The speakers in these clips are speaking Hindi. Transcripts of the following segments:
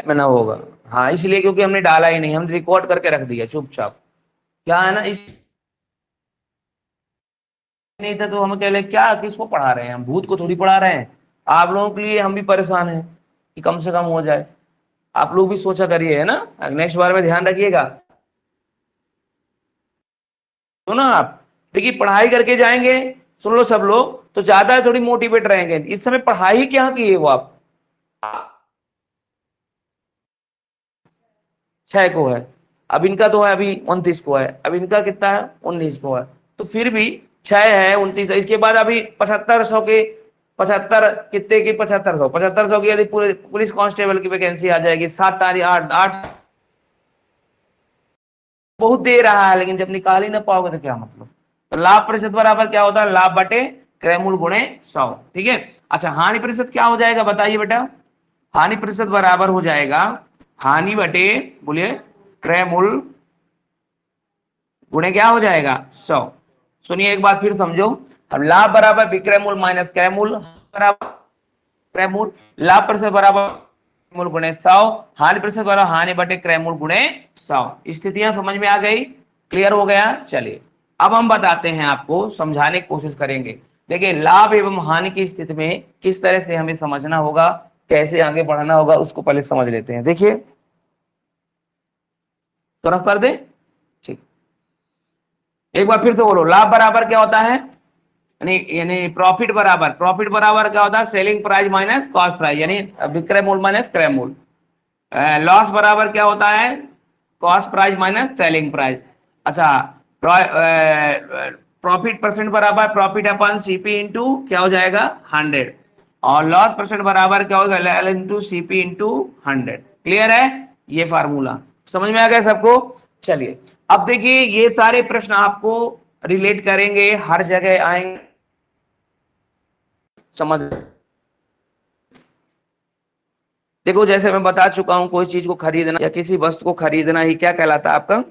में ना होगा। हाँ इसलिए क्योंकि हमने डाला ही नहीं, हमने रिकॉर्ड करके रख दिया चुपचाप। क्या है ना, इस नहीं था तो हम कह ले क्या, किसको पढ़ा रहे हैं, हम भूत को थोड़ी पढ़ा रहे हैं। आप लोगों के लिए हम भी परेशान हैं कि कम से कम हो जाए। आप लोग भी सोचा करिए, है ना, नेक्स्ट बार में ध्यान रखिएगा। तो ना आप देखिए, पढ़ाई करके जाएंगे, सुन लो सब लोग, तो ज्यादा थोड़ी मोटिवेट रहेंगे। इस समय पढ़ाई क्या की है वो आप, 6 को है, अब इनका तो है अभी 29 को है, अब इनका कितना है 19 को है, तो फिर भी 6 है 29, इसके बाद अभी 7500 के, 75 कितने की, 7500 की यदि पूरे पुलिस कांस्टेबल की वैकेंसी आ जाएगी, 7 तारीख 8 8, बहुत दे रहा है, लेकिन जब निकाल ही ना पाओगे तो क्या मतलब। तो लाभ प्रतिशत बराबर क्या होता है, लाभ बटे क्रयमूल गुणे 100। ठीक है। अच्छा हानि प्रतिशत क्या हो जाएगा बताइए बेटा, हानि प्रतिशत बराबर हो जाएगा हानि बटे, बोलिए, क्रयमूल गुणे क्या हो जाएगा 100। सुनिए एक बार फिर समझो, अब लाभ बराबर विक्रय मूल माइनस क्रय मूल बराबर क्रय मूल, लाभ प्रतिशत बराबर मूल गुणे 100, हानि प्रतिशत बराबर हानि बटे क्रय मूल गुणे 100। स्थितियां समझ में आ गई, क्लियर हो गया। चलिए अब हम बताते हैं, आपको समझाने की कोशिश करेंगे। देखिए लाभ एवं हानि की स्थिति में किस तरह से हमें समझना होगा, कैसे आगे बढ़ना होगा, उसको पहले समझ लेते हैं। देखिए तरफ कर दे, ठीक, एक बार फिर से बोलो, लाभ बराबर क्या होता है, यानी यानी प्रॉफिट बराबर क्या होता है, selling price minus cost price, यानी विक्रय मूल्य माइनस क्रय मूल्य। लॉस बराबर क्या होता है, cost price minus selling price. अच्छा, प्रॉफिट परसेंट बराबर प्रॉफिट अपन सीपी इंटू क्या हो जाएगा 100, और लॉस परसेंट बराबर क्या होगा L into CP into 100। Clear है, ये फार्मूला समझ में आ गया सबको। चलिए अब देखिए, ये सारे प्रश्न आपको रिलेट करेंगे, हर जगह आएंगे, समझ। देखो जैसे मैं बता चुका हूं, कोई चीज को खरीदना या किसी वस्तु को खरीदना ही क्या कहलाता है आपका,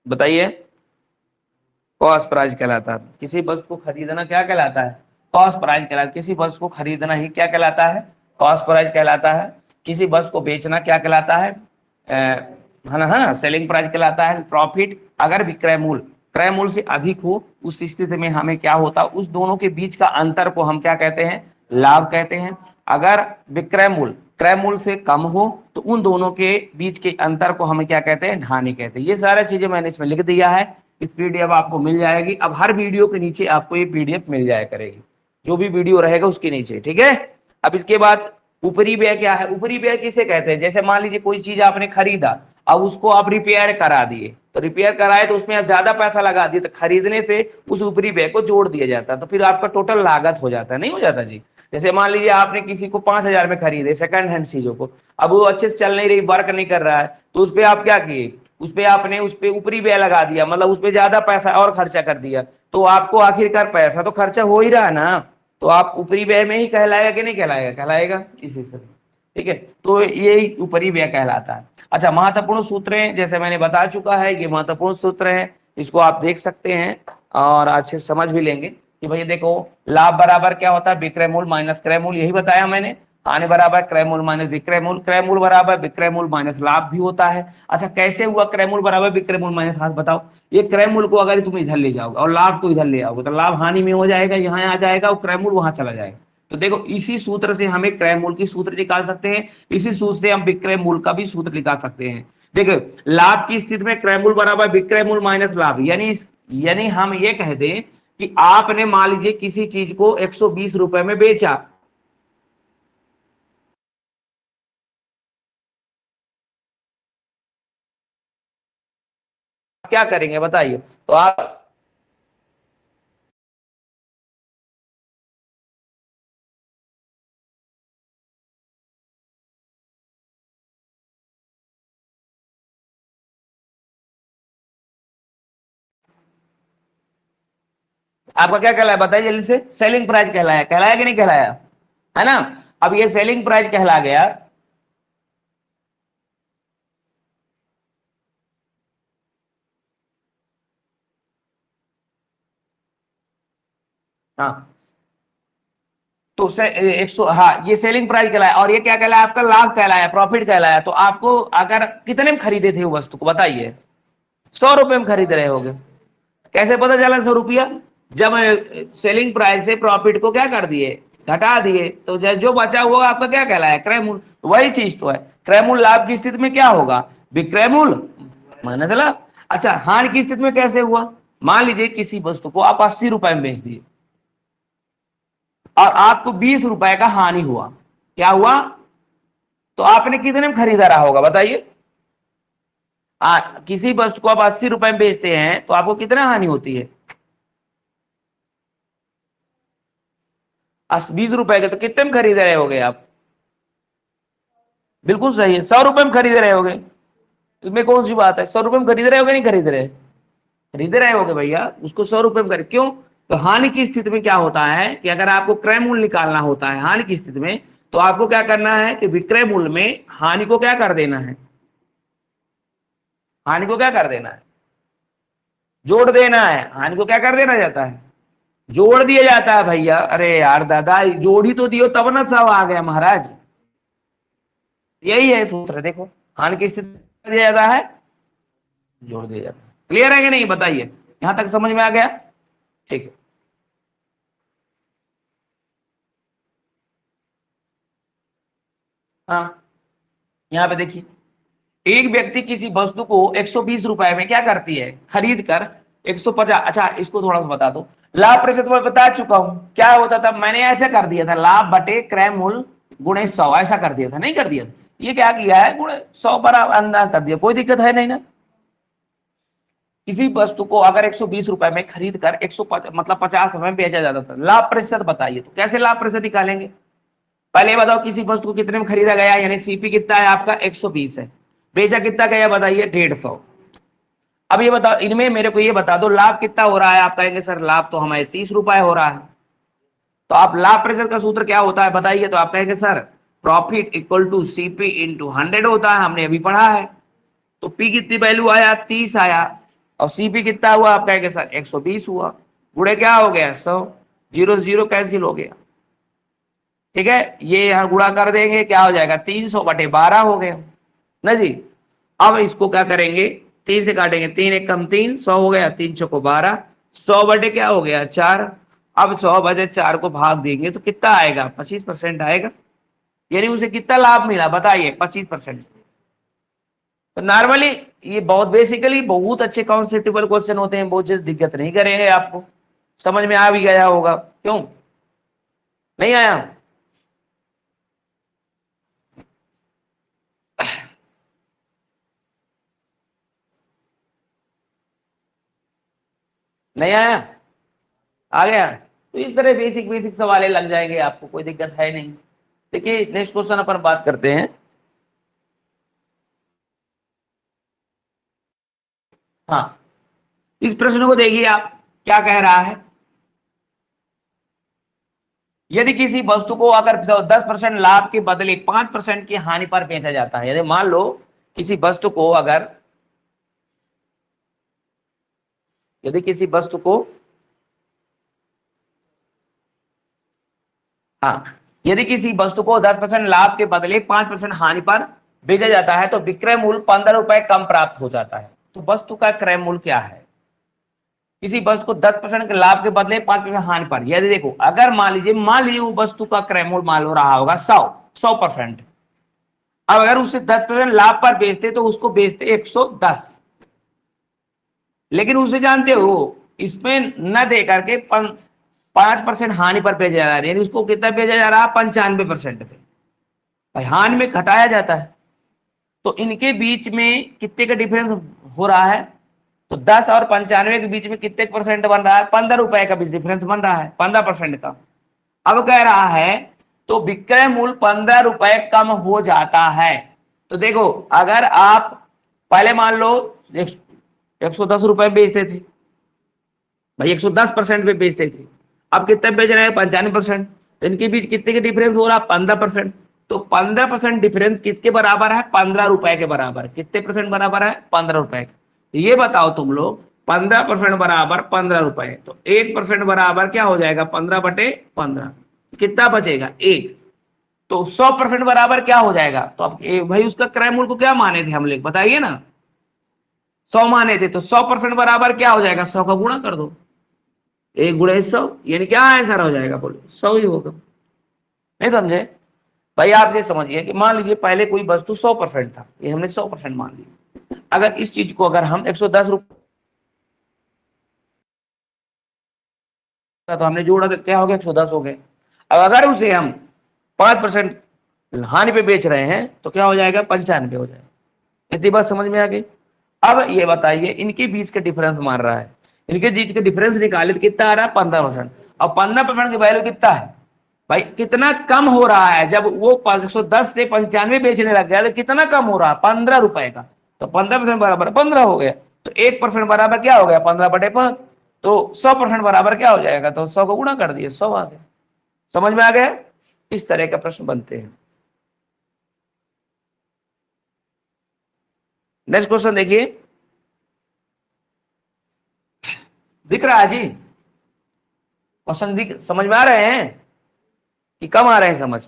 बताइए, कॉस्ट प्राइस कहलाता है। किसी वस्तु को खरीदना क्या कहलाता है, कॉस्ट प्राइस कहलाता है। किसी वस्तु को खरीदना ही क्या कहलाता है, कॉस्ट प्राइस कहलाता है। किसी वस्तु को बेचना क्या कहलाता है ना, सेलिंग प्राइस कहलाता है। प्रॉफिट अगर विक्रय मूल्य क्रय मूल्य से अधिक हो, उस स्थिति में हमें क्या होता है, उस दोनों के बीच का अंतर को हम क्या कहते हैं, लाभ कहते हैं। अगर विक्रय मूल्य क्रय मूल्य से कम हो, तो उन दोनों के बीच के अंतर को हम क्या कहते हैं, हानि कहते हैं। ये सारा चीजें मैंने इसमें लिख दिया है, इस पीडीएफ आपको मिल जाएगी। अब हर वीडियो के नीचे आपको ये पीडीएफ मिल जाया करेगी, जो भी वीडियो रहेगा उसके नीचे, ठीक है। अब इसके बाद ऊपरी व्यय क्या है, ऊपरी व्यय किसे कहते हैं, जैसे मान लीजिए कोई चीज आपने खरीदा, अब उसको आप रिपेयर करा दिए, तो रिपेयर कराए तो उसमें आप ज्यादा पैसा लगा दिए, तो खरीदने से उस ऊपरी व्यय को जोड़ दिया जाता है, तो फिर आपका टोटल लागत हो जाता है, नहीं हो जाता जी। जैसे मान लीजिए आपने किसी को 5,000 में खरीदे सेकंड हैंड चीजों को, अब वो अच्छे से चल नहीं रही, वर्क नहीं कर रहा है, तो उस पर आप क्या किए, उस पर आपने उस पर ऊपरी व्यय लगा दिया, मतलब उस पर ज्यादा पैसा और खर्चा कर दिया, तो आपको आखिरकार पैसा तो खर्चा हो ही रहा है ना, तो आप ऊपरी व्यय में ही कहलाएगा कि नहीं कहलाएगा, कहलाएगा इसी से। ठीक है, तो ये ऊपरी व्यय कहलाता है। अच्छा महत्वपूर्ण सूत्र है, जैसे मैंने बता चुका है, ये महत्वपूर्ण सूत्र है, इसको आप देख सकते हैं और अच्छे से समझ भी लेंगे कि भैया देखो, लाभ बराबर क्या होता है, विक्रय मूल्य माइनस क्रय मूल्य, यही बताया मैंने। हानि बराबर क्रय मूल्य माइनस विक्रय मूल्य, क्रय मूल्य बराबर विक्रय मूल्य माइनस लाभ भी होता है। अच्छा कैसे हुआ क्रय मूल्य बराबर विक्रय मूल्य माइनस, हाथ बताओ। ये क्रय मूल्य को अगर तुम इधर ले जाओगे और लाभ को इधर ले आओगे, तो लाभ हानि में हो जाएगा, यहाँ आ जाएगा, और क्रय मूल्य वहां चला जाएगा। तो देखो इसी सूत्र से हमें क्रय मूल्य की सूत्र निकाल सकते हैं, इसी सूत्र से हम विक्रय मूल्य का भी सूत्र निकाल सकते हैं। देखो लाभ की स्थिति में क्रय मूल्य बराबर विक्रय मूल्य माइनस लाभ, यानी हम ये कह दें कि आपने मान लीजिए किसी चीज को 120 रुपए में बेचा, क्या करेंगे बताइए, तो आप आपका क्या कहलाया बताइए जल्दी से, सेलिंग प्राइस कहलाया, कहलाया कि नहीं कहलाया, है ना। अब ये सेलिंग प्राइस कहला गया। हाँ तो 100, हाँ ये सेलिंग प्राइस कहलाया, और ये क्या कहलाया आपका लाभ कहलाया, प्रॉफिट कहलाया। तो आपको अगर कितने में खरीदे थे वो वस्तु को बताइए, 100 रुपए में खरीद रहे होगे। कैसे पता चला 100 रुपया? जब सेलिंग प्राइस से प्रॉफिट को क्या कर दिए, घटा दिए, तो जो बचा हुआ आपका क्या कहलाया, क्रय मूल्य। वही चीज तो है, क्रय मूल्य लाभ की स्थिति में क्या होगा, विक्रय मूल्य माइनस लाभ। अच्छा हानि की स्थिति में कैसे हुआ, मान लीजिए किसी वस्तु को आप 80 रुपए में बेच दिए और आपको 20 रुपए का हानि हुआ, क्या हुआ, तो आपने कितने में खरीदा रहा होगा बताइए। किसी वस्तु को आप 80 रुपए में बेचते हैं तो आपको कितना हानि होती है, 20 रुपए के, तो कितने में खरीद रहे होगे आप, बिल्कुल सही है 100 रुपए में खरीद रहे होगे। इसमें कौन सी बात है, 100 रुपए में खरीद रहे होगे, नहीं खरीद रहे, खरीद रहे होगे भैया उसको 100 रुपए में खरीद। क्यों, तो हानि की स्थिति में क्या होता है कि अगर आपको क्रय मूल्य निकालना होता है हानि की स्थिति में, तो आपको क्या करना है कि विक्रय मूल्य में हानि को क्या कर देना है, हानि को क्या कर देना है, जोड़ देना है। हानि को क्या कर देना जाता है, जोड़ दिया जाता है भैया। अरे यार दादा जोड़ ही तो दियो तब ना सब आ गया महाराज, यही है सूत्र। देखो हानि की स्थिति दिया जाता है, जोड़ दिया जाता है। क्लियर है कि नहीं बताइए, यहां तक समझ में आ गया, ठीक है। हाँ यहाँ पे देखिए, एक व्यक्ति किसी वस्तु को 120 रुपए में क्या करती है, खरीद कर 150। अच्छा इसको थोड़ा सा बता दो, लाभ प्रतिशत मैं बता चुका हूं क्या होता था, मैंने ऐसा कर दिया था, लाभ बटे क्रय मूल्य गुणे 100, ऐसा कर दिया था, नहीं कर दिया था, ये क्या किया है गुणे 100 पर अंदाज कर दिया, कोई दिक्कत है नहीं ना। किसी वस्तु को अगर 120 रुपए में खरीद कर 100 मतलब 50 रुपए में बेचा जाता था, लाभ प्रतिशत बताइए, तो कैसे लाभ प्रतिशत निकालेंगे, पहले बताओ किसी वस्तु को कितने में खरीदा गया, यानी सीपी कितना है आपका 120 है, बेचा कितना गया बताइए 150। अब ये बताओ इनमें मेरे को ये बता दो लाभ कितना हो रहा है, आप कहेंगे सर लाभ तो हमारे 30 रुपए हो रहा है, तो आप लाभ प्रतिशत का सूत्र क्या होता है बताइए, तो आप कहेंगे sir profit equal to CP into 100 होता है, हमने अभी पढ़ा है। तो पी कितनी वैल्यू आया 30 आया, और सीपी कितना हुआ आप कहेंगे सर 120 हुआ, गुणे क्या हो गया 100, जीरो जीरो कैंसिल हो गया, ठीक है। ये यहां गुणा कर देंगे क्या हो जाएगा 300/12 हो गया ना जी। अब इसको क्या करेंगे, 3 से काटेंगे, 3 एक कम 3, 100 हो गया, 3 को 12, 100 बटे क्या हो गया 4। अब 100/4 को भाग देंगे तो कितना आएगा 25% आएगा, यानी उसे कितना लाभ मिला बताइए 25%। तो नॉर्मली ये बहुत बेसिकली बहुत अच्छे कॉन्सेप्टेबल क्वेश्चन होते हैं, बहुत ज्यादा दिक्कत नहीं करेंगे, आपको समझ में आ भी गया होगा, क्यों नहीं आया, नहीं आया, आ गया। तो इस तरह बेसिक बेसिक सवाल लग जाएंगे आपको, कोई दिक्कत है नहीं। देखिए नेक्स्ट क्वेश्चन अपन बात करते हैं। हाँ इस प्रश्न को देखिए आप क्या कह रहा है, यदि किसी वस्तु को अगर 10% लाभ के बदले 5% की हानि पर बेचा जाता है, यदि मान लो किसी वस्तु को अगर, यदि किसी वस्तु को, हाँ यदि किसी वस्तु को 10% लाभ के बदले 5% हानि पर बेचा जाता है तो विक्रय मूल्य 15 रुपए कम प्राप्त हो जाता है। तो वस्तु का क्रय मूल्य क्या है, किसी वस्तु को 10% के लाभ के बदले 5% हानि पर, यदि देखो अगर मान लीजिए वो वस्तु का क्रय मूल्य मान लो रहा होगा 100%। अब अगर उसे 10% लाभ पर बेचते तो उसको बेचते 110, लेकिन उसे जानते हो इसमें न दे करके 5% हानि पर बेचा जा रहा है, यानी उसको कितना बेचा जा रहा है 95% पे, भाई हानि में घटाया जाता है। तो इनके बीच में कितने का डिफरेंस हो रहा है, तो 10 और 95 के बीच में कितने परसेंट बन रहा है, 15 रुपए का बीच डिफरेंस बन रहा है, 15% का। अब कह रहा है तो विक्रय मूल्य 15 रुपए कम हो जाता है। तो देखो अगर आप पहले मान लो 110 रुपए बेचते थे भाई, 110% पे बेचते थे, अब कितने बेच रहे हैं 95%, तो इनके बीच कितने के डिफरेंस हो रहा है 15%। तो 15% डिफरेंस किसके बराबर है 15 रुपए के बराबर, कितने परसेंट बराबर है 15 रुपए के। तो ये बताओ तुम लोग 15% बराबर 15 रुपए, तो 1% बराबर क्या हो जाएगा 15/15, कितना बचेगा 1। तो 100% बराबर क्या हो जाएगा? तो अब भाई उसका क्रय मूल्य को क्या माने थे हम लोग, बताइए ना, 100 माने थे, तो 100% बराबर क्या हो जाएगा? 100 का गुणा कर दो, 1 × 100, यानी क्या आंसर हो जाएगा? बोलो 100 ही होगा। नहीं समझे भाई? आप ये समझिए कि मान लीजिए पहले कोई वस्तु 100% था, ये हमने 100% मान लिया। अगर इस चीज को अगर हम 110 रुपए तो हमने जोड़ा तो क्या हो गया? 110 हो गए। अब अगर उसे हम 5% हानि पे बेच रहे हैं तो क्या हो जाएगा? 95 हो जाएगा। इतनी बात समझ में आ गई? अब ये बताइए, इनके बीच का डिफरेंस मार रहा है, इनके बीच का डिफरेंस निकाले तो कितना आ रहा है? 15%। और 15% की वैल्यू कितना है भाई? कितना कम हो रहा है? जब वो 110 से 95 बेचने लग गया तो कितना कम हो रहा है? 15 रुपए का। तो 15% बराबर 15 हो गया, तो 1% बराबर क्या हो गया? 15/5। तो 100% बराबर क्या हो जाएगा? तो 100 को गुणा कर दिए, 100 आ गया। समझ में आ गया? इस तरह के प्रश्न बनते हैं। नेक्स्ट क्वेश्चन देखिए, दिख रहा है जी? क्वेश्चन दिख, समझ में आ रहे हैं कि कम आ रहे हैं समझ?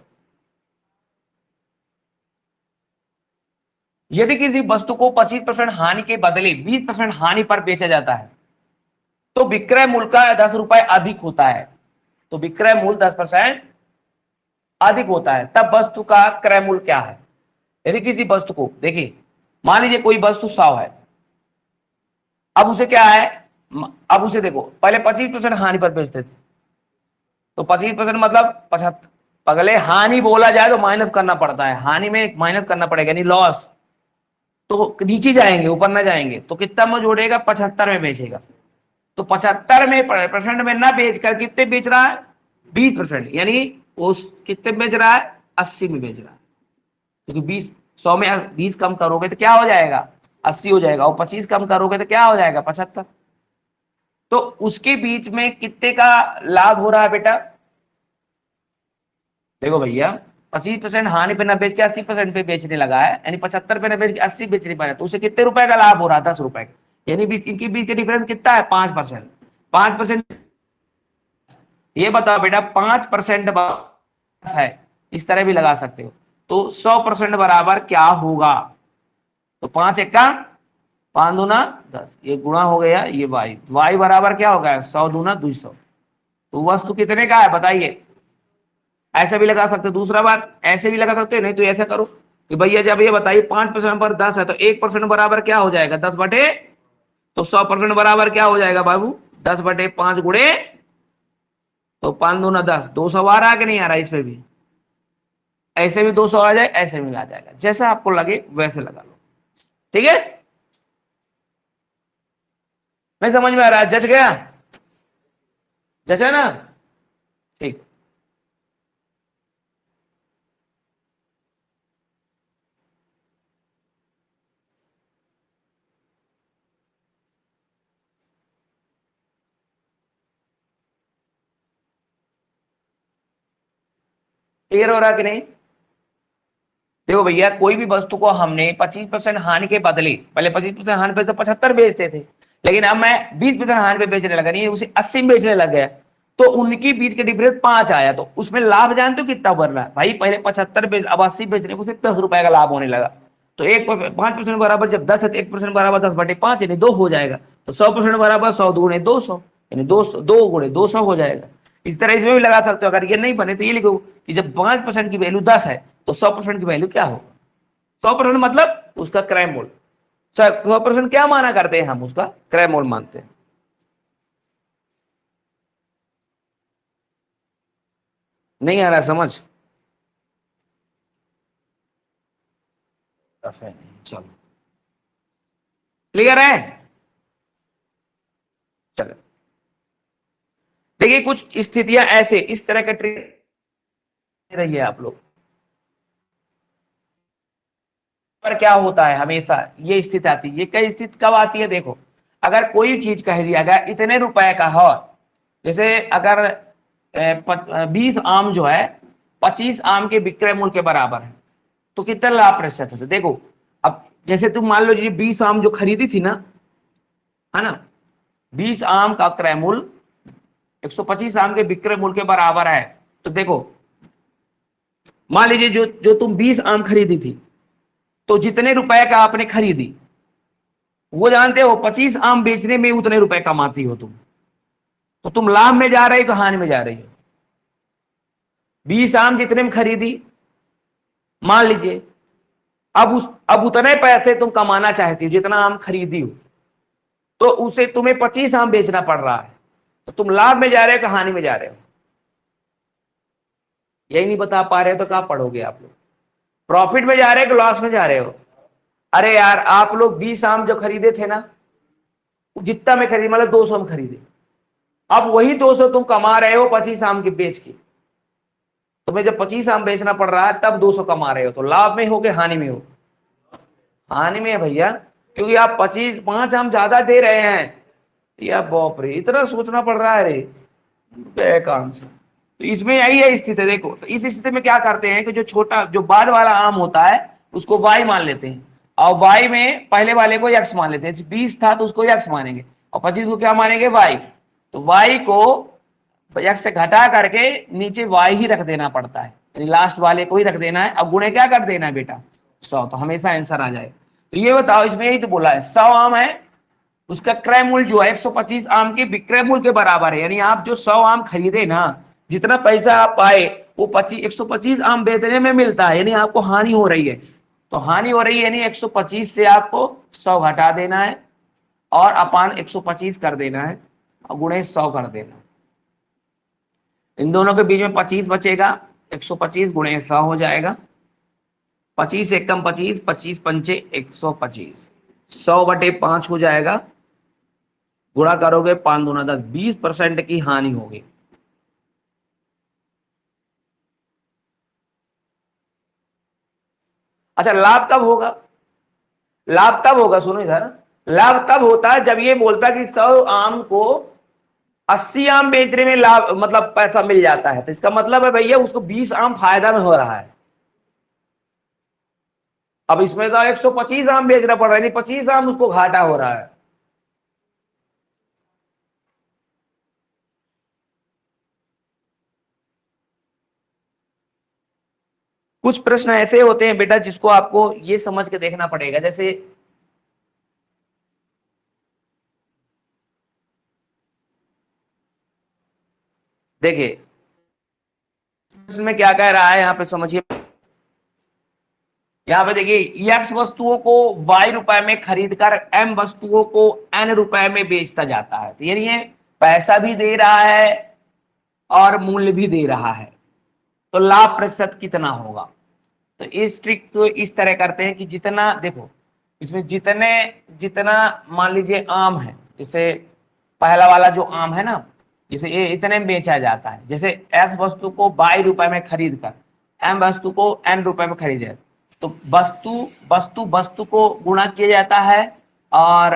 यदि किसी वस्तु को 25% हानि के बदले 20% हानि पर बेचा जाता है तो विक्रय मूल्य का 10 रुपए अधिक होता है। तो विक्रय मूल्य 10% अधिक होता है, तब वस्तु का क्रय मूल्य क्या है? यदि किसी वस्तु को, देखिए मान लीजिए कोई वस्तु 100 है, अब उसे क्या है, अब उसे देखो पहले 25% हानि पर बेचते थे, तो 25% मतलब 75। अगले हानि बोला जाए तो माइनस करना पड़ता है, हानि में माइनस करना पड़ेगा, यानी लॉस। तो नीचे जाएंगे, ऊपर ना जाएंगे, तो कितना में जोड़ेगा? 75 में बेचेगा। तो 75 में परसेंट में ना बेचकर कितने बेच रहा है? 20%, यानी उस कितने बेच रहा है? 80 में बेच रहा है। क्योंकि 20, 100 में 20 कम करोगे तो क्या हो जाएगा? 80 हो जाएगा, और 25 कम करोगे तो क्या हो जाएगा? 75। तो उसके बीच में कितने का लाभ हो रहा है बेटा? देखो भैया, 25% हानि पे ना बेच के 80% पे बेचने लगा है, यानी 75 पे ना बेच के 80 बेचने पाया, तो उसे कितने रुपए का लाभ हो रहा है? 10 रुपए का। यानी बीच इनके बीच का डिफरेंस कितना है? 5%। 5%, ये बताओ बेटा, 5% है, इस तरह भी लगा सकते हो। तो 100% बराबर क्या होगा? तो 5 × 1 = 5 दूना 10, ये गुणा हो गया, ये y बराबर क्या होगा? 100 दूना 200। तो वस्तु कितने का है बताइए? ऐसे भी लगा सकते हो, दूसरा बात ऐसे भी लगा सकते हो, नहीं तो ऐसा करो कि भैया जब ये बताइए 5% पर 10 है तो 1% बराबर क्या हो जाएगा? 10/, तो 100% बराबर क्या हो जाएगा बाबू? 10/5 गुणे, तो 5 दूना 10, 200 आ रहा है कि नहीं आ रहा? इसमें भी ऐसे भी 200 आ जाए, ऐसे भी आ जाएगा, जैसा आपको लगे वैसे लगा लो। ठीक है? नहीं समझ में आ रहा है? जच गया? जचा ना? ठीक। क्लियर हो रहा कि नहीं? देखो भैया, कोई भी वस्तु को हमने 25% हानि के बदले, पहले 25% हानि पे तो 75 बेचते थे, लेकिन अब मैं 20% हानि पे बेचने लगा, नहीं उसे 80 में बेचने लग गया, तो उनकी बीच के डिफरेंस 5 आया, तो उसमें लाभ जानते हो कितना बढ़ रहा है भाई? पहले 75 बेच, अब 80 बेचने को सिर्फ 10 रुपए का लाभ होने लगा। तो 5% बराबर जब 10 है तो 1% बराबर 10/5, यानी 2 हो जाएगा। तो 100% बराबर 100 दूने 200, यानी 200, 2 गुणे 200 हो जाएगा। इस तरह इसमें भी लगा सकते हो। अगर ये नहीं बने तो ये लिखो कि जब 5% की वैल्यू 10 है तो 100% की वैल्यू क्या होगा? 100% मतलब उसका क्रय मूल्य। 100% क्या माना करते हैं हम? उसका क्रय मूल्य मानते हैं। नहीं आ रहा समझ? चलो, क्लियर है? चलो, देखिए कुछ स्थितियां ऐसे इस तरह का ट्रेड रही है आप लोग पर, क्या होता है हमेशा ये स्थिति आती है। ये कई स्थिति कब आती है? देखो, अगर कोई चीज कह दिया गया इतने रुपए का है, जैसे अगर 20 आम जो है 25 आम के विक्रय मूल्य के बराबर है, तो कितना लाभ प्रतिशत है? देखो, अब जैसे तुम मान लो जी 20 आम जो खरीदी थी ना, है ना, 20 आम का क्रय मूल्य 125 आम के विक्रय मूल्य के बराबर है, तो देखो, मान लीजिए जो जो तुम 20 आम खरीदी थी, तो जितने रुपए का आपने खरीदी, वो जानते हो 25 आम बेचने में उतने रुपए कमाती हो तुम, तो तुम लाभ में जा रही हो, हानि में जा रही हो? 20 आम जितने में खरीदी, मान लीजिए अब उतने पैसे तुम कमाना चाहती हो जितना आम खरीदी हो, तो उसे तुम्हें 25 आम बेचना पड़ रहा है, तो तुम लाभ में जा रहे हो कि हानि में जा रहे हो? यही नहीं बता पा रहे हो तो कहां पढ़ोगे आप लोग? प्रॉफिट में जा रहे हो कि लॉस में जा रहे हो? अरे यार, आप लोग 20 आम जो खरीदे थे ना, जितना में खरीदे, मतलब 200 में खरीदे, अब वही 200 तुम कमा रहे हो 25 आम के बेच के। तुम्हें जब 25 आम बेचना पड़ रहा है तब 200 कमा रहे हो, तो लाभ में हो कि हानि में हो? हानि में है भैया, क्योंकि आप 5 आम ज्यादा दे रहे हैं। या बाप रे, इतना सोचना पड़ रहा है रे, काम से। तो इसमें यही है स्थिति। देखो, तो इस स्थिति में क्या करते हैं कि जो छोटा, जो बाद वाला आम होता है उसको y मान लेते हैं, और y में पहले वाले को x मान लेते हैं। 20 था तो उसको x मानेंगे, और 25 को क्या मानेंगे? y। तो y को x से घटा करके नीचे y ही रख देना पड़ता है, यानी लास्ट वाले को ही रख देना है। अब गुणे क्या कर देना है बेटा? 100, तो हमेशा आंसर आ जाए। तो ये बताओ, इसमें यही तो बोला है, 100 आम है, उसका क्रय मूल्य जो है 125 आम के विक्रय मूल्य के बराबर है। यानी आप जो 100 आम खरीदे ना, जितना पैसा आप पाए वो 125 आम बेचने में मिलता है, यानी आपको हानि हो रही है। तो हानि हो रही है, यानी 125 से आपको 100 घटा देना है, और अपान 125 कर देना है, और गुणे 100 कर देना। इन दोनों के बीच में 25 बचेगा, 125 गुणे 100 हो जाएगा। 25 एकम 25, 25 पंचे 125, 100/5 हो जाएगा। गुणा करोगे 5 दूना 10, 20% की हानि होगी। अच्छा, लाभ कब होगा? लाभ तब होगा, सुनो इधर, लाभ तब होता है जब ये बोलता कि 100 आम को 80 आम बेचने में लाभ, मतलब पैसा मिल जाता है, तो इसका मतलब है भैया उसको 20 आम फायदा में हो रहा है। अब इसमें तो 125 आम बेचना पड़ रहा है, 25 आम उसको घाटा हो रहा है। कुछ प्रश्न ऐसे होते हैं बेटा जिसको आपको ये समझ के देखना पड़ेगा। जैसे देखिए, इसमें क्या कह रहा है यहाँ पे समझिए। यहाँ पे देखिए, x वस्तुओं को y रुपए में खरीद कर m वस्तुओं को n रुपए में बेचता जाता है। तो यानी ये पैसा भी दे रहा है और मूल्य भी दे रहा है, तो लाभ प्रतिशत कितना होगा? तो इस ट्रिक को इस तरह करते हैं कि जितना, देखो इसमें जितने, जितना मान लीजिए आम है, जैसे पहला वाला जो आम है ना, जैसे ये इतने में बेचा जाता है, जैसे x वस्तु को 22 रुपए में खरीद कर m वस्तु को n रुपए में खरीदे, तो वस्तु वस्तु वस्तु को गुणा किया जाता है, और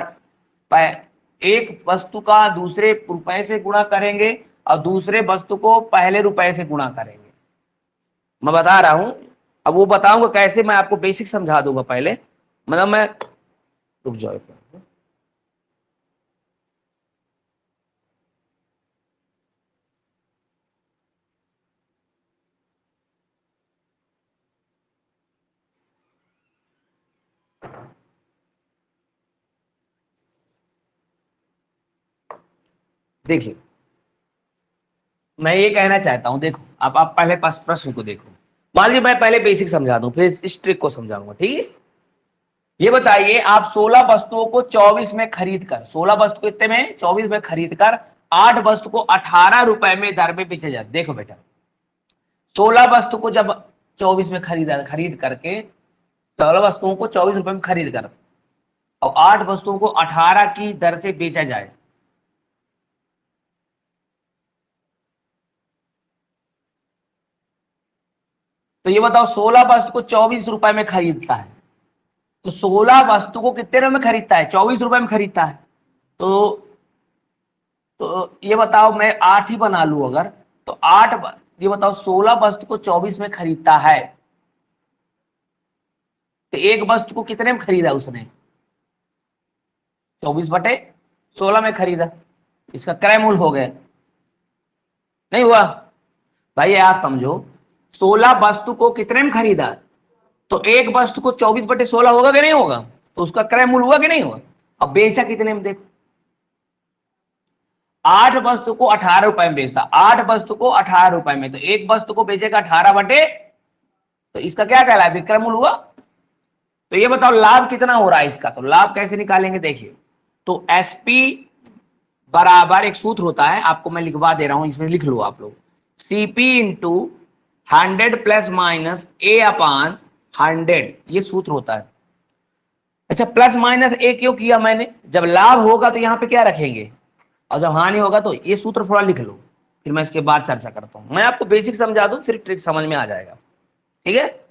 एक वस्तु का दूसरे रुपए से गुणा करेंगे, और दूसरे वस्तु को पहले रुपए से गुणा करेंगे। मैं बता रहा हूं, अब वो बताऊंगा कैसे, मैं आपको बेसिक समझा दूंगा पहले, मतलब मैं, रुक जाओ। देखिए, मैं ये कहना चाहता हूं, देखो आप पहले प्रश्न को देखो। मान लीजिए मैं पहले बेसिक समझा दूं, फिर इस ट्रिक को समझाऊंगा, ठीक है? ये बताइए, आप 16 वस्तुओं को 24 में खरीद कर, 16 वस्तु कितने में? 24 में खरीद कर 8 वस्तु को 18 रुपए में दर में बेचे जाते। देखो बेटा, 16 वस्तु को जब 24 में खरीद करके, 16 वस्तुओं को 24 रुपए में खरीद कर, और 8 वस्तुओं को 18 की दर से बेचा जाए, तो ये बताओ 16 वस्तु को 24 रुपए में खरीदता है, तो 16 वस्तु को कितने रुपए में खरीदता है? 24 रुपए में खरीदता है। तो ये बताओ, मैं 8 ही बना लू अगर, तो 8, ये बताओ 16 वस्तु को 24 में खरीदता है, तो एक वस्तु को कितने में खरीदा उसने? 24/16 में खरीदा। इसका क्रय मूल्य हो गया, नहीं हुआ? भाई आप समझो, 16 वस्तु को कितने में खरीदा, तो एक वस्तु को 24/16 होगा कि नहीं होगा, तो उसका क्रय मूल्य हुआ कि नहीं हुआ। अब बेचा कितने में देखो, 8 वस्तु को 18 रुपए में बेचता, 8 वस्तु को 18 रुपए में, तो एक वस्तु को बेचेगा 18 तो इसका क्या कहला है, विक्रय मूल्य हुआ। तो ये बताओ लाभ कितना हो रहा है इसका, तो लाभ कैसे निकालेंगे देखिए, तो एसपी बराबर एक सूत्र होता है, आपको मैं लिखवा दे रहा हूं, इसमें लिख लो आप लोग, सीपी इंटू 100 प्लस माइनस ए अपान 100, ये सूत्र होता है। अच्छा प्लस माइनस ए क्यों किया मैंने, जब लाभ होगा तो यहां पे क्या रखेंगे, और जब हानि होगा तो ये सूत्र थोड़ा लिख लो, फिर मैं इसके बाद चर्चा करता हूं, मैं आपको बेसिक समझा दूं फिर ट्रिक समझ में आ जाएगा, ठीक है।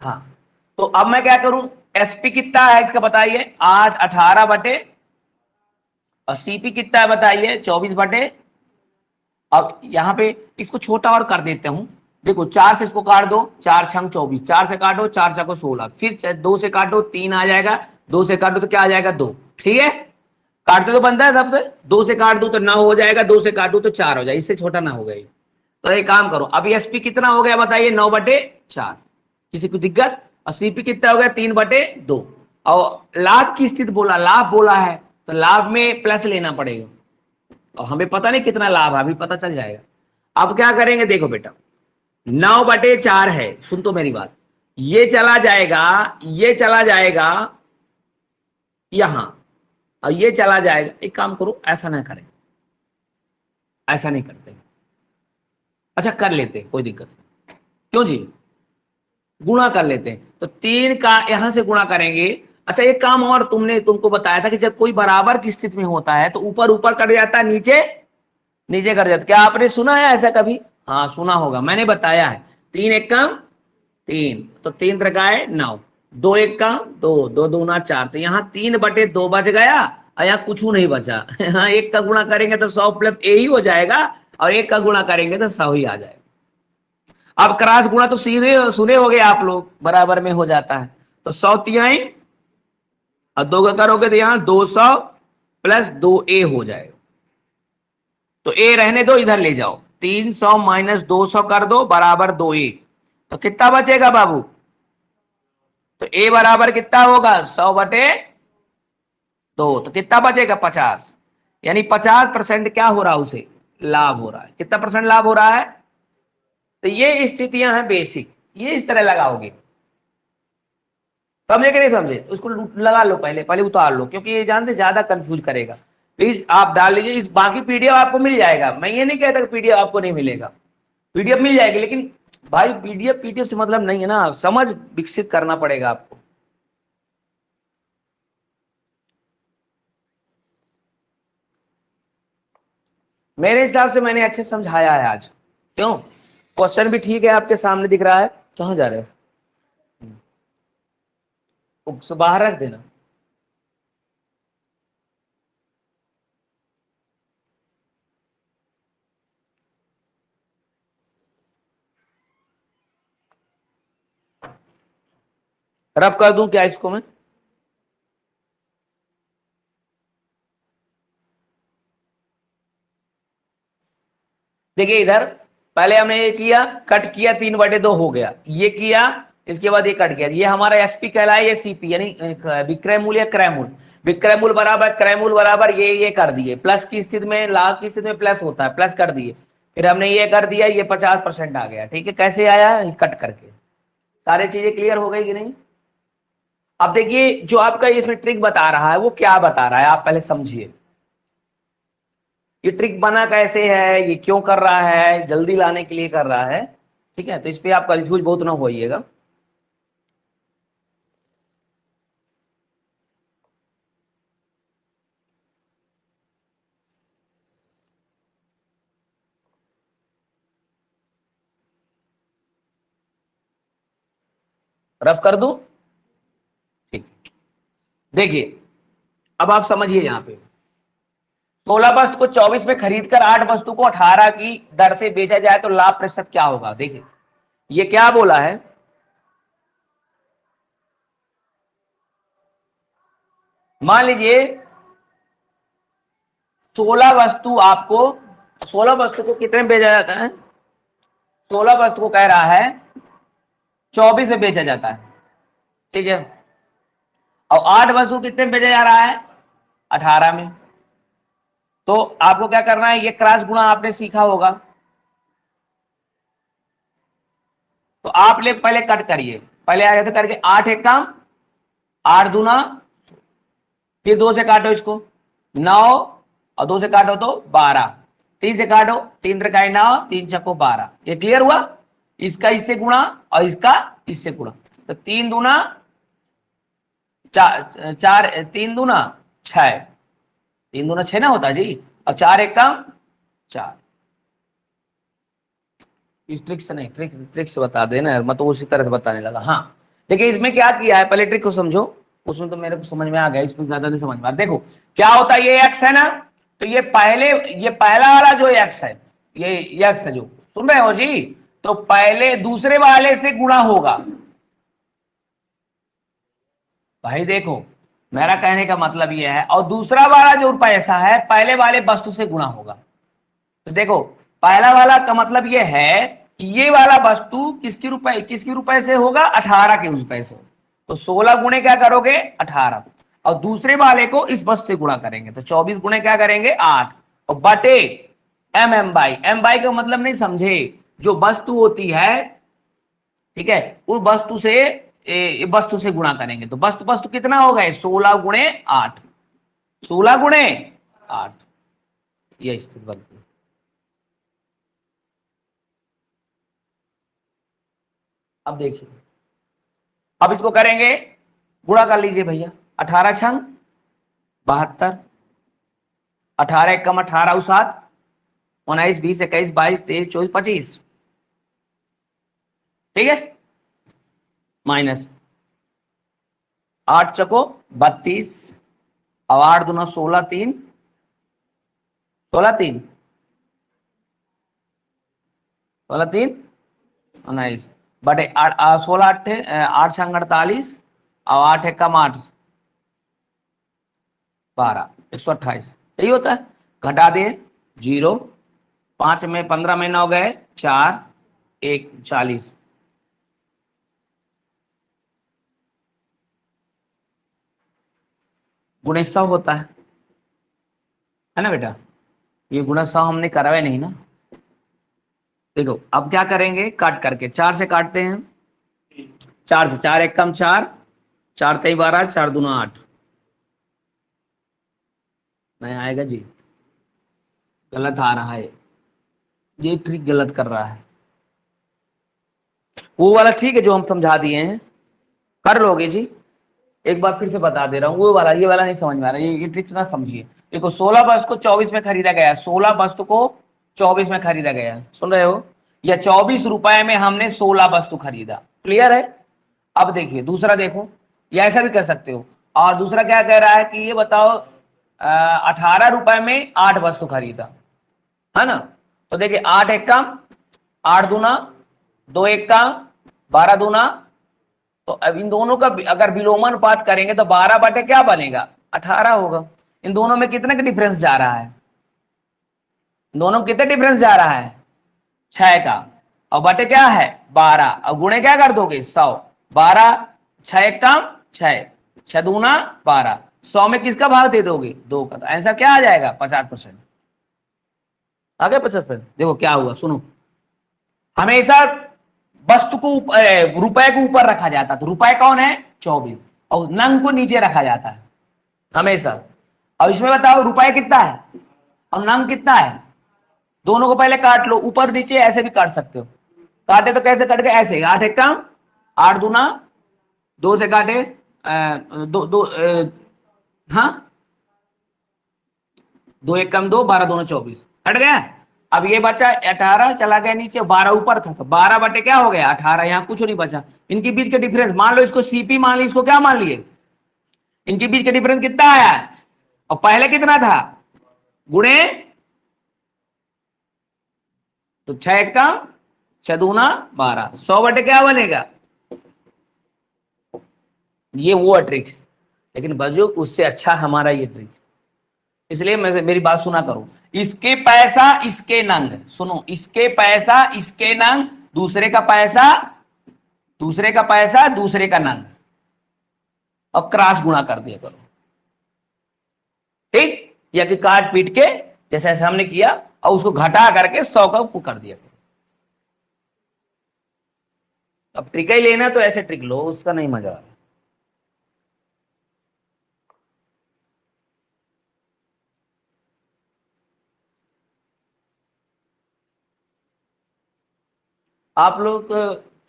हाँ तो अब मैं क्या करूं, एसपी कितना है इसका बताइए, 8 18 और सीपी कितना है बताइए, 24। अब यहाँ पे इसको छोटा और कर देते हूं, देखो 4 से इसको काट दो, 4 6 24, 4 से काटो 4 6 16, फिर 2 से काटो 3 आ जाएगा, 2 से काटो तो क्या आ जाएगा 2, ठीक है। काटते तो बनता है सबसे, 2 से काट दो तो 9 हो जाएगा, 2 से काटो तो 4 हो जाएगा, इससे छोटा ना हो गई। तो एक काम करो, अभी एसपी कितना हो गया बताइए, 9/4, किसी को दिक्कत। और सीपी कितना हो गया, 3/2। और लाभ की स्थिति बोला, लाभ बोला है तो लाभ में प्लस लेना पड़ेगा, और हमें पता नहीं कितना लाभ है, अभी पता चल जाएगा। अब क्या करेंगे देखो बेटा, 9/4 है, सुन तो मेरी बात, ये चला जाएगा, ये चला जाएगा यहां, और ये चला जाएगा, एक काम करो ऐसा ना करें, ऐसा नहीं करते, अच्छा कर लेते कोई दिक्कत नहीं, क्यों जी, गुणा कर लेते हैं, तो 3 का यहां से गुणा करेंगे। अच्छा एक काम और तुमने तुमको बताया था कि जब कोई बराबर की स्थिति में होता है तो ऊपर ऊपर कट जाता है, नीचे नीचे कर जाता, क्या आपने सुना है ऐसा कभी, हाँ सुना होगा, मैंने बताया है, 3 1 का 3, तो 3 त्रिकाए 9, 2 1 का 2, 2 दूना 4, तो यहाँ 3/2 बच गया, और यहाँ कुछ नहीं बचा यहाँ एक का गुणा करेंगे तो 100 प्लस ए ही हो जाएगा, और एक का गुणा करेंगे तो 100 ही आ जाएगा। अब क्रॉस गुणा तो सीधे सुने होगे आप लोग, बराबर में हो जाता है, तो 100 तिहाई और 2 का करोगे तो यहाँ 200 प्लस 2a हो जाएगा, तो ए रहने दो इधर ले जाओ, 300 माइनस 200 कर दो बराबर 2a, तो कितना बचेगा बाबू, तो ए बराबर कितना होगा 100/2, तो कितना बचेगा 50, यानी 50% क्या हो रहा है उसे, लाभ हो रहा है, कितना परसेंट लाभ हो रहा है। तो ये स्थितियां हैं बेसिक, ये इस तरह लगाओगे, समझे कि नहीं समझे, उसको लगा लो, पहले पहले उतार लो, क्योंकि ये जानते ज्यादा कंफ्यूज करेगा। प्लीज आप डाल लीजिए, इस बाकी पीडीएफ आपको मिल जाएगा, मैं ये नहीं कहता कि पीडीएफ आपको नहीं मिलेगा, पीडीएफ मिल जाएगी, लेकिन भाई पीडीएफ पीडीएफ से मतलब नहीं है ना, समझ विकसित करना पड़ेगा आपको। मेरे हिसाब से मैंने अच्छे समझाया है आज, क्यों, क्वेश्चन भी ठीक है आपके सामने दिख रहा है, कहाँ जा रहे हो, बाहर रख देना। रफ कर दूं क्या इसको मैं, देखिए इधर पहले हमने ये किया, कट किया, 3/2 हो गया, ये किया, इसके बाद ये कट गया, ये हमारा एसपी कहलाए, ये सीपी यानी विक्रय मूल्य या क्रय मूल्य, विक्रय मूल्य बराबर क्रय मूल्य बराबर ये कर दिए, प्लस की स्थिति में, लाभ की स्थिति में प्लस होता है, प्लस कर दिए, फिर हमने ये कर दिया, ये 50% आ गया, ठीक है, कैसे आया, कट करके, सारी चीजें क्लियर हो गई कि नहीं। अब देखिए जो आपका इसमें ट्रिक बता रहा है वो क्या बता रहा है, आप पहले समझिए, ये ट्रिक बना कैसे है, ये क्यों कर रहा है, जल्दी लाने के लिए कर रहा है, ठीक है, तो इस पे आप कंफ्यूज बहुत ना होइएगा। रफ कर दूं, ठीक, देखिए अब आप समझिए, यहां पे 16 वस्तु को 24 में खरीद कर 8 वस्तु को 18 की दर से बेचा जाए तो लाभ प्रतिशत क्या होगा। देखिए ये क्या बोला है, मान लीजिए 16 वस्तु आपको, 16 वस्तु को कितने में बेचा जाता है, 16 वस्तु को कह रहा है 24 में बेचा जाता है, ठीक है, और 8 वस्तु कितने में बेचा जा रहा है, 18 में। तो आपको क्या करना है, ये क्रॉस गुणा आपने सीखा होगा, तो आप ले पहले कट करिए, पहले आगे तो करके 8 एक काम 8 दूना, फिर 2 से काटो इसको 9 और 2 से काटो तो 12, 3 से काटो 3 त्रिकाई 9 3 छक्को 12। ये क्लियर हुआ, इसका इससे गुणा और इसका इससे गुणा, तो 3 दूना 4 3 दूना 6, 3 दूना 6 ना होता जी, और 4 एक काम 4। इस ट्रिक से नहीं, ट्रिक से बता देना, मैं तो उसी तरह से बताने लगा। हाँ देखिए इसमें क्या किया है, पहले ट्रिक को समझो, उसमें तो मेरे को समझ में आ गया, इसमें ज्यादा नहीं समझ में आ। देखो क्या होता है, ये एक्स है ना, तो ये पहला वाला जो एक्स है, ये एक्स है जो सुन रहे हो जी, तो पहले दूसरे वाले से गुणा होगा। भाई देखो मेरा कहने का मतलब ये है, और दूसरा वाला जो पैसा है पहले वाले वस्तु से गुणा होगा। तो देखो पहला वाला का मतलब ये है कि ये वाला वस्तु किसकी रुपए से होगा, 18 के रुपए से। तो 16 गुणे क्या करोगे 18, और दूसरे वाले को इस वस्तु से गुणा करेंगे, तो 24 गुणे क्या करेंगे 8, और बटे एम बाई का मतलब नहीं समझे, जो वस्तु होती है, ठीक है, उस वस्तु से गुणा करेंगे, तो वस्तु कितना हो गए 16 गुणे 8, 16 गुणे 8, यह स्थिति बनती है। अब देखिए, अब इसको करेंगे, गुणा कर लीजिए भैया, 18 छंग 72, 18 एक कम 18 7, 19 20 21 22 23 24 25, ठीक है, माइनस 8 चको 32, और 8 दूना 16 3 16 3 16 3 19 बटे 16 8 छंग 48, और 8 एक कम 8 12 128, यही होता है। घटा दे 0, 5 में 15 में 9 गए 4 1 40, गुणे 100 होता है ना बेटा, ये गुणा 100 हमने करावे नहीं ना। देखो अब क्या करेंगे, काट करके 4 से काटते हैं, 4 से 4 एक कम 4 4 तेई 12 4 दूना 8, नहीं आएगा जी, गलत आ रहा है, ये ट्रिक गलत कर रहा है। वो वाला ठीक है जो हम समझा दिए हैं, कर लोगे जी, एक बार फिर से बता दे रहा हूँ, वो वाला ये वाला नहीं समझ में आ रहा, ये ट्रिक ना समझिए। देखो 16 वस्तु को 24 में खरीदा गया, 16 वस्तु को 24 में खरीदा गया, सुन रहे हो, या 24 रुपए में हमने 16 वस्तु खरीदा, क्लियर है। अब देखिए दूसरा, देखो या ऐसा भी कर सकते हो, और दूसरा क्या कह रहा है कि ये बताओ 18 रुपए में 8 वस्तु खरीदा, है ना, तो देखिए 8 एक कम 8 दूना 2 एक कम 12 दूना, तो अब इन दोनों का अगर विलोमानुपात करेंगे तो 12 बटे क्या बनेगा 18 होगा। इन दोनों में कितने का डिफरेंस जा रहा है, इन दोनों में कितने डिफरेंस जा रहा है 6 का, और बटे क्या है 12, और गुणे क्या कर दोगे 100, 12 6 एक कम 6 6 दूना 12, 100 में किसका भाग दे दोगे 2 का, तो आंसर क्या आ जाएगा 50%, आ गया 50%। देखो क्या हुआ, सुनो, हमेशा वस्तु को रुपए को ऊपर रखा जाता, तो रुपए कौन है 24, और नंग को नीचे रखा जाता है हमेशा। अब इसमें बताओ रुपए कितना है और नंग कितना है, दोनों को पहले काट लो, ऊपर नीचे ऐसे भी काट सकते हो, काटे तो कैसे कट गए ऐसे, 8 एक कम 8 दूना 2 से काटे 2 हाँ 2 एक कम 2 12 दूना 24, कट गया। अब ये बचा 18 चला गया नीचे, 12 ऊपर था, तो 12 बटे क्या हो गया 18, यहाँ कुछ नहीं बचा। इनके बीच के डिफरेंस मान लो, इसको सीपी मान ली, इसको क्या मान लिए, इनके बीच के डिफरेंस कितना आया, और पहले कितना था गुणे, तो 6 का 6 दूना 12, 100 बटे क्या बनेगा, ये वो ट्रिक। लेकिन बजो उससे अच्छा हमारा ये ट्रिक, इसलिए मैं मेरी बात सुना करो। इसके पैसा इसके नंग, सुनो, इसके पैसा इसके नंग, दूसरे का पैसा दूसरे का पैसा दूसरे का नंग, और क्रॉस गुणा कर दिया करो, ठीक, या कि काट पीट के जैसे ऐसे हमने किया, और उसको घटा करके 100 का कर दिया करो। अब ट्रिक ही लेना तो ऐसे ट्रिक लो, उसका नहीं मजा आ रहा। आप लोग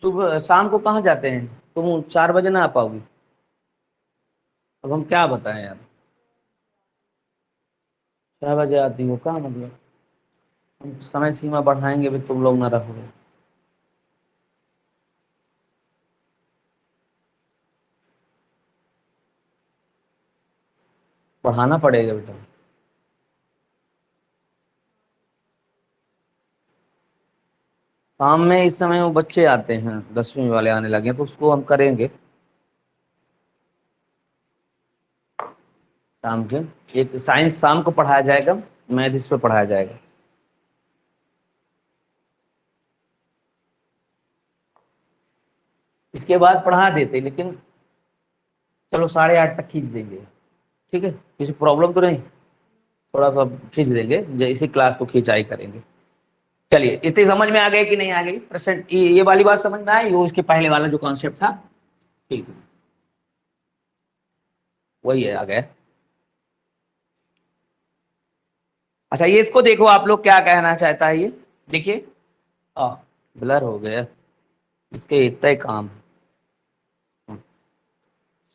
सुबह शाम को कहाँ जाते हैं, तुम 4 बजे ना आ पाओगी, अब हम क्या बताएं यार, 6 बजे आती हो, क्या मतलब, हम समय सीमा बढ़ाएंगे भी तुम लोग ना रहोगे। बढ़ाना पड़ेगा बेटा। शाम में इस समय वो बच्चे आते हैं, 10वीं वाले आने लगे हैं, तो उसको हम करेंगे शाम के। एक साइंस शाम को पढ़ाया जाएगा, मैथ इस पे पढ़ाया जाएगा। इसके बाद पढ़ा देते, लेकिन चलो 8:30 तक खींच देंगे, ठीक है, किसी प्रॉब्लम तो नहीं, थोड़ा सा खींच देंगे, इसी क्लास को खिंचाई करेंगे। चलिए, इतनी समझ में आ गई कि नहीं आ गई, प्रेजेंट ये वाली बात समझ में आई, वो उसके पहले वाला जो कॉन्सेप्ट था, ठीक है, वही है, आ गया। अच्छा, ये इसको देखो, आप लोग क्या कहना चाहता है ये, देखिए, ब्लर हो गया, इसके इतना ही काम।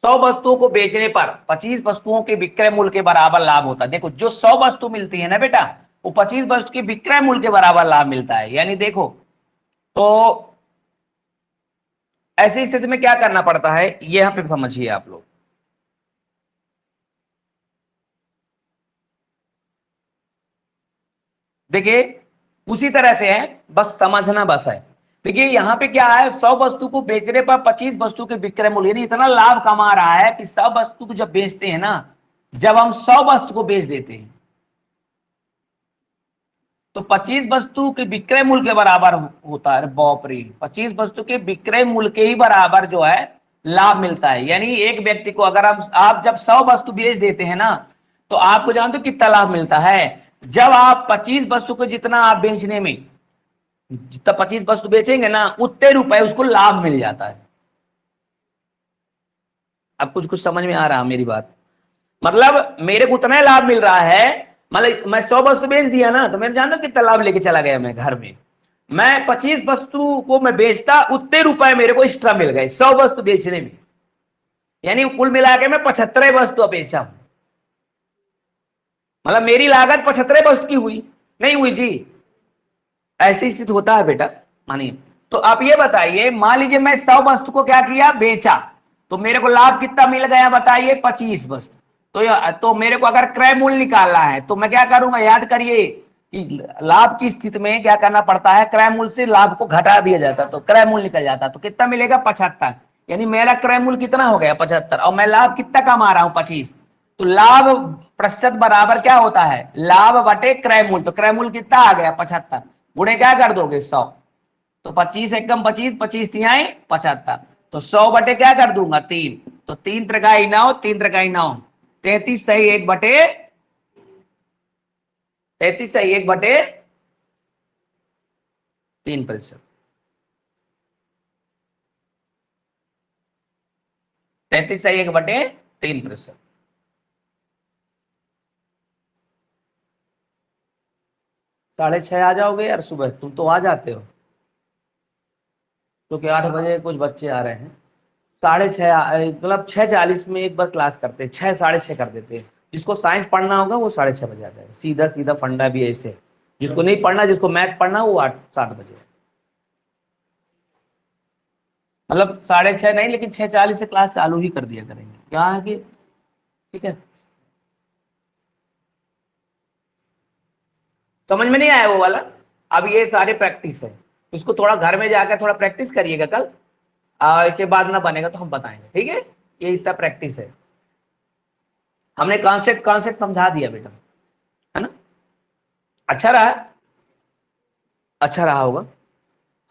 100 वस्तुओं को बेचने पर 25 वस्तुओं के विक्रय मूल्य के बराबर लाभ होता है। देखो, जो 100 वस्तु मिलती है ना बेटा, वो 25 वस्तु के विक्रय मूल्य के बराबर लाभ मिलता है। यानी देखो, तो ऐसी स्थिति में क्या करना पड़ता है, ये यहां पे समझिए आप लोग। देखिए, उसी तरह से है, बस समझना बस है। देखिए, यहां पे क्या है, 100 वस्तु को बेचने पर 25 वस्तु के विक्रय मूल्य, यानी इतना लाभ कमा रहा है कि 100 वस्तु को जब बेचते हैं ना, जब हम 100 वस्तु को बेच देते हैं, तो 25 वस्तु के विक्रय मूल्य के बराबर होता है। बाप रे, 25 वस्तु के विक्रय मूल्य के ही बराबर जो है लाभ मिलता है। यानी एक व्यक्ति को अगर हम आप जब 100 वस्तु बेच देते हैं ना, तो आपको जानते हो कितना लाभ मिलता है। जब आप 25 वस्तु को जितना आप बेचने में, जितना 25 वस्तु बेचेंगे ना, उतने रुपए उसको लाभ मिल जाता है। अब कुछ कुछ समझ में आ रहा मेरी बात, मतलब मेरे को उतना लाभ मिल रहा है, मतलब मैं 100 वस्तु बेच दिया ना, तो मैं जानता कितना लाभ लेके चला गया मैं घर में। मैं 25 वस्तु को मैं बेचता, उतने रुपए मेरे को एक्स्ट्रा मिल गए 100 वस्तु बेचने में। यानी कुल मिला के मैं 75 वस्तु बेचा, मतलब मेरी लागत 75 वस्तु की हुई, नहीं हुई जी। ऐसी स्थिति होता है बेटा, मानिए। तो आप ये बताइए, मान लीजिए मैं 100 वस्तु को क्या किया, बेचा, तो मेरे को लाभ कितना मिल गया बताइए, 25 वस्तु। तो मेरे को अगर क्रय मूल्य निकालना है, तो मैं क्या करूंगा, याद करिए कि लाभ की स्थिति में क्या करना पड़ता है, क्रय मूल्य से लाभ को घटा दिया जाता है, तो क्रय मूल्य निकल जाता है, तो कितना मिलेगा, 75। यानी मेरा क्रय मूल्य कितना हो गया, 75, और मैं लाभ कितना कमा रहा हूं, 25। तो लाभ प्रतिशत बराबर क्या होता है, लाभ बटे क्रय मूल्य। तो क्रय मूल्य कितना आ गया, 75, गुणे क्या कर दोगे, 100। तो 25 एकम 25, 25 तिहाई 75, तो 100 बटे क्या कर दूंगा, 3। तो 3 त्रिकाई 9, 3 त्रिकाई 9, 33 सही 1 बटे 33 सही 1 बटे 3%। 33 सही 1 बटे 3%। 6:30 आ जाओगे यार, सुबह तुम तो आ जाते हो, क्योंकि 8 बजे कुछ बच्चे आ रहे हैं। 6:30 मतलब 6:40 में एक बार क्लास करते हैं, 6 6:30 कर देते हैं। जिसको साइंस पढ़ना होगा वो 6:30 बजे आ जाएगा, सीधा सीधा फंडा भी ऐसे। जिसको नहीं पढ़ना, जिसको मैथ पढ़ना, वो 8 7 बजे, मतलब 6:30 नहीं, लेकिन 6:40 से क्लास चालू ही कर दिया करेंगे, क्या है कि, ठीक है। समझ में नहीं आया वो वाला? अब ये सारे प्रैक्टिस है, इसको थोड़ा घर में जाकर थोड़ा प्रैक्टिस करिएगा कल, इसके बाद ना बनेगा तो हम बताएंगे, ठीक है? ये इतना प्रैक्टिस है, हमने कॉन्सेप्ट कॉन्सेप्ट समझा दिया बेटा, है ना? अच्छा रहा? अच्छा रहा होगा,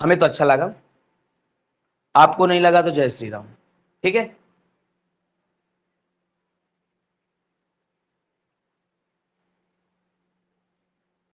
हमें तो अच्छा लगा, आपको नहीं लगा तो जय श्री राम, ठीक है?